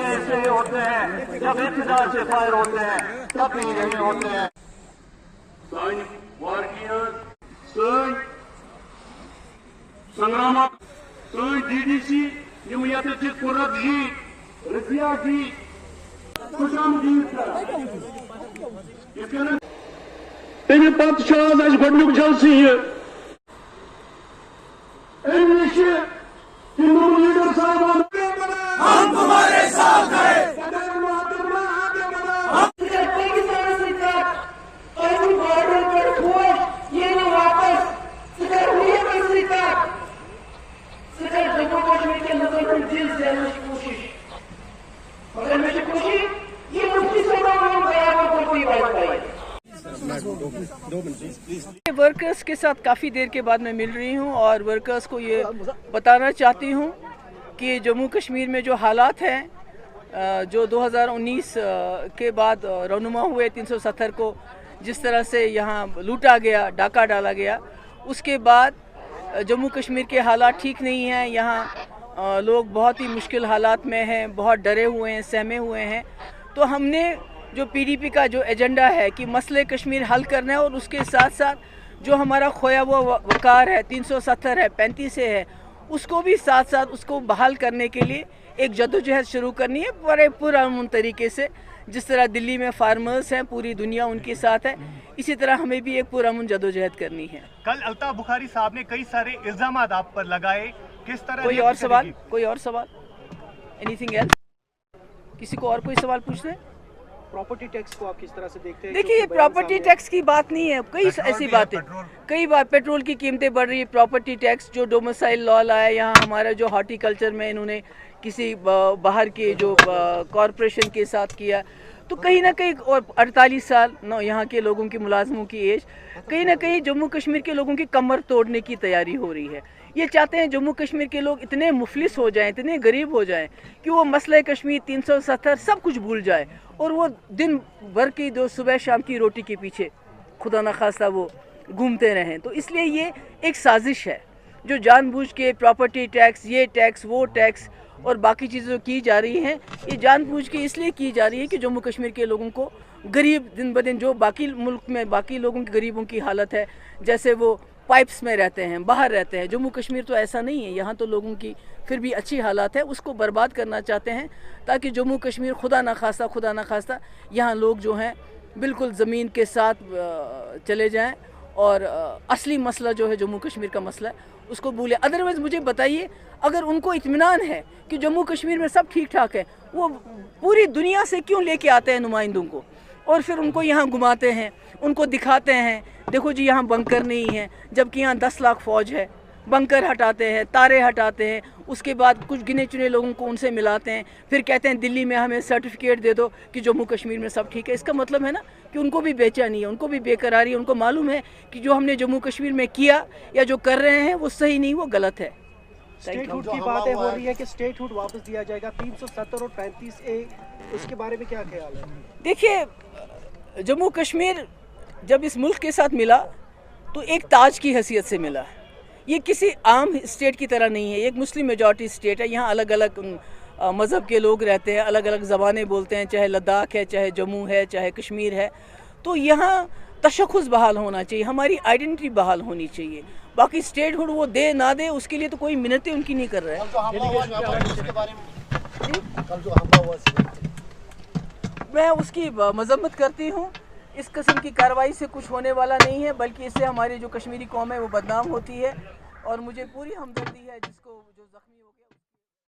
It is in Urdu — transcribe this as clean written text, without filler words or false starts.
ایسے ہوتے ہیں جب ابتدا سے فائر ہوتے ہیں تب بھی نہیں ہوتے ہیں. سٲنۍ وارکیٲرس سٲنۍ سنگرامک سٲنۍ ڈی ڈی سی یِم ییٚتہِ چھِ قُرت جی رفیہ جی خوش آمدید کران یِتھ کٔنۍ تمہِ پتہٕ چھُ آز اَسہِ گۄڈنیُک جلسہٕ یہِ اَمہِ نِش چھِ تِمو لیڈر صاحبان ہم تمہارے ساتھ ہیں. ورکرز کے ساتھ کافی دیر کے بعد میں مل رہی ہوں اور ورکرز کو یہ بتانا چاہتی ہوں کہ جموں کشمیر میں جو حالات ہیں جو 2019 کے بعد رونما ہوئے 370 کو جس طرح سے یہاں لوٹا گیا ڈاکہ ڈالا گیا اس کے بعد جموں کشمیر کے حالات ٹھیک نہیں ہیں. یہاں لوگ بہت ہی مشکل حالات میں ہیں, بہت ڈرے ہوئے ہیں, سہمے ہوئے ہیں. تو ہم نے جو پی ڈی پی کا جو ایجنڈا ہے کہ مسئلہ کشمیر حل کرنا ہے اور اس کے ساتھ ساتھ جو ہمارا کھویا ہوا وقار ہے 370 ہے 35 ہے اس کو بھی ساتھ ساتھ اس کو بحال کرنے کے لیے ایک جدوجہد شروع کرنی ہے بڑے پرامن طریقے سے. جس طرح دلی میں فارمرز ہیں پوری دنیا ان کے ساتھ ہے اسی طرح ہمیں بھی ایک پرامن جدوجہد کرنی ہے. کل الطاف بخاری صاحب نے کئی سارے الزامات آپ پر لگائے, کس طرح؟ کوئی اور سوال اینی تھنگ ایلس؟ کسی کو اور کوئی سوال پوچھتے ہیں؟ پراپرٹی ٹیکس کو آپ کس طرح سے دیکھتے ہیں؟ دیکھیے یہ پراپرٹی ٹیکس کی بات نہیں ہے, کئی ایسی باتیں, کئی بار پیٹرول کی قیمتیں بڑھ رہی ہے, پراپرٹی ٹیکس جو ڈومیسائل لا لایا یہاں ہمارا جو ہارٹی کلچر میں انہوں نے کسی باہر کے جو کارپوریشن کے ساتھ کیا تو کہیں نہ کہیں, اور 48 سال یہاں کے لوگوں کی ملازموں کی ایج, کہیں نہ کہیں جموں کشمیر کے لوگوں کی کمر توڑنے کی تیاری ہو رہی ہے. یہ چاہتے ہیں جموں کشمیر کے لوگ اتنے مفلس ہو جائیں, اتنے غریب ہو جائیں کہ وہ مسئلہ کشمیر 370 سب کچھ بھول جائے اور وہ دن بھر کی جو صبح شام کی روٹی کے پیچھے خدا نخواستہ وہ گھومتے رہیں. تو اس لیے یہ ایک سازش ہے جو جان بوجھ کے پراپرٹی ٹیکس, یہ ٹیکس, وہ ٹیکس اور باقی چیزیں کی جا رہی ہیں, یہ جان بوجھ کے اس لیے کی جا رہی ہے کہ جموں کشمیر کے لوگوں کو غریب دن بدن جو باقی ملک میں باقی لوگوں کی غریبوں کی حالت ہے جیسے وہ پائپس میں رہتے ہیں, باہر رہتے ہیں, جموں کشمیر تو ایسا نہیں ہے, یہاں تو لوگوں کی پھر بھی اچھی حالات ہے, اس کو برباد کرنا چاہتے ہیں تاکہ جموں کشمیر خدا نخواستہ یہاں لوگ جو ہیں بالکل زمین کے ساتھ چلے جائیں اور اصلی مسئلہ جو ہے جموں کشمیر کا مسئلہ ہے اس کو بھولیں. ادروائز مجھے بتائیے اگر ان کو اطمینان ہے کہ جموں کشمیر میں سب ٹھیک ٹھاک ہے وہ پوری دنیا سے کیوں لے کے آتے ہیں نمائندوں کو اور پھر ان کو یہاں گھماتے ہیں, ان کو دکھاتے ہیں دیکھو جی یہاں بنکر نہیں ہے, جبکہ یہاں 10 لاکھ فوج ہے. بنکر ہٹاتے ہیں, تارے ہٹاتے ہیں, اس کے بعد کچھ گنے چنے لوگوں کو ان سے ملاتے ہیں, پھر کہتے ہیں دلی میں ہمیں سرٹیفکیٹ دے دو کہ جموں کشمیر میں سب ٹھیک ہے. اس کا مطلب ہے نا کہ ان کو بھی بے چینی ہے, ان کو بھی بے قراری ہے, ان کو معلوم ہے کہ جو ہم نے جموں کشمیر میں کیا یا جو کر رہے ہیں وہ صحیح نہیں, وہ غلط ہے. اسٹیٹ ہوڈ کی باتیں ہو رہی ہے کہ اسٹیٹ ہوڈ واپس دیا جائے گا 370 اور 35A, اس کے بارے میں کیا خیال ہے؟ دیکھیے جموں کشمیر جب اس ملک کے ساتھ ملا تو ایک تاج کی حیثیت سے ملا. یہ کسی عام اسٹیٹ کی طرح نہیں ہے, ایک مسلم میجورٹی اسٹیٹ ہے, یہاں الگ الگ مذہب کے لوگ رہتے ہیں, الگ الگ زبانیں بولتے ہیں, چاہے لداخ ہے, چاہے جموں ہے, چاہے کشمیر ہے. تو یہاں تشخص بحال ہونا چاہیے, ہماری آئیڈینٹی بحال ہونی چاہیے. باقی اسٹیٹ ہوڈ وہ دے نہ دے اس کے لیے تو کوئی منتیں ان کی نہیں کر رہا ہے. میں اس کی مذمت کرتی ہوں. اس قسم کی کارروائی سے کچھ ہونے والا نہیں ہے بلکہ اس سے ہماری جو کشمیری قوم ہے وہ بدنام ہوتی ہے اور مجھے پوری ہمدردی ہے جس کو جو زخمی